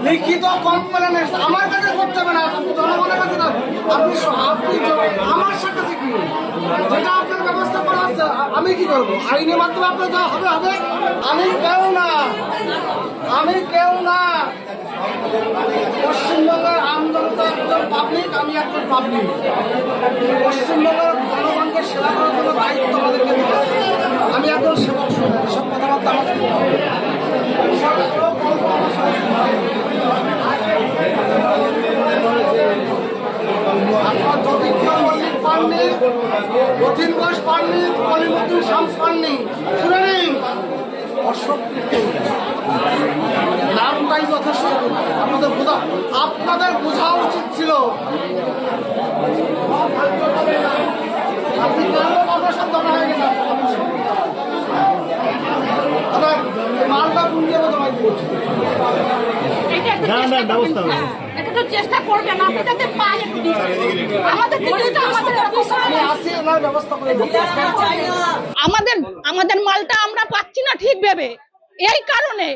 লিখিত কমপ্লেন আমার কাছে করতে হবে না, জনগণের কাছে না। আপনি আমার সাথে কি যেটা আপনার ব্যবস্থা করা আছে আমি কি করবো? আইনের মাধ্যমে আপনার যা হবে হবে। আমি কেউ না পশ্চিমবঙ্গের আমজনতা একজন পাবলিক, আমি একজন পাবলিক। পশ্চিমবঙ্গের জনগণকে সেবা করার জন্য দায়িত্ব আমাদেরকে দিয়েছে। আমি একজন সেবক, সব কথাবার্তা আমার আপনার যতীন্দ্র মল্লিক পাননি, রথিন ঘোষ পাননি, কলিমুদ্দিন শামস পাননি, শুনে নিন অশোক নামটাই যথেষ্ট। আপনাদের বোঝা উচিত ছিল। আপনি কেন অগ্রসর জানা হয়ে গেছেন? মালটা পুঞ্জে মতো চেষ্টা করবেন আমাদের মালটা আমরা পাচ্ছি না ঠিকভাবে। এই কারণে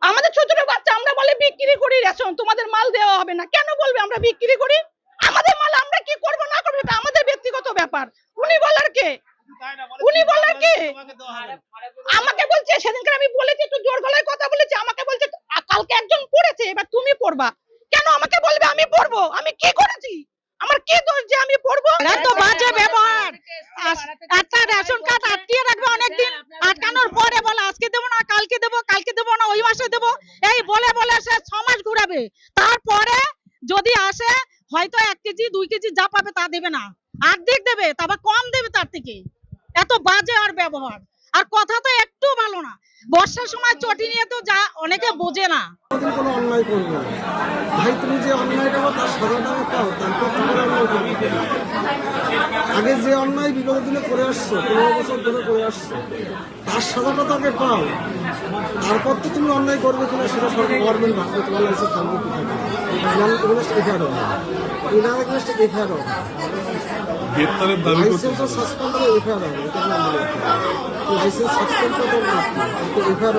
আমাদের ছোট ছোট বাচ্চা আমরা বলে বিক্রি করি রেশন, তোমাদের মাল দেওয়া হবে না। কেন বলবে আমরা বিক্রি করি? আমাদের মাল আমরা কি করবো না করবো এটা আমাদের ব্যক্তিগত ব্যাপার। উনি বলার কে? আমাকে বলছে, সেদিনকে আমি বলেছি, একটু জোর গলায় কথা বলেছি, আমাকে বলছে কালকে একজন পড়েছে, এবার তুমি পড়বা। কেন আমাকে বলবে আমি পড়বো? আমি কি করেছি? আমার কি দোষ যে আমি পড়বো? এত বাজে ব্যবহার। একটা রেশন কার্ড আটকিয়ে রাখবে অনেকদিন, আটকানোর পরে বলে আজকে দেবো না, কালকে দেবো না, ওই মাসে দেবো, এই বলে সে 6 মাস ঘুরাবে। তারপরে যদি আসে হয়তো 1 কেজি 2 কেজি যা পাবে তা দেবে না, অর্ধেক দেবে, তারপর কম দেবে তার থেকে। এত বাজে আর ব্যবহার, আর কথা তো একটু ভালো না। বর্ষার সময় চটি নিয়ে তো যা অনেকে বোঝে না। কোনো অন্যায় করবো ভাই, তুমি যে অন্যায় করবো তার সাজাটা পাও, তারপর তোমার অন্যায় করবো। আগে যে অন্যায় বিগত দিনে করে আসছো, 15 বছর ধরে করে আসছো, তার সাজাটা তাকে পাও, তারপর তো তুমি অন্যায় করবে কিনা সেটা সরকার গভর্নমেন্ট ভাববে। তোমার লাইসেন্স থাকবে কি থাকবে, গ্রেপ্তারের দাবি লাইসেন্স সাসপেন্ড করে এফআইআর হবে। লাইসেন্স সাসপেন্ড করতে এফআইআর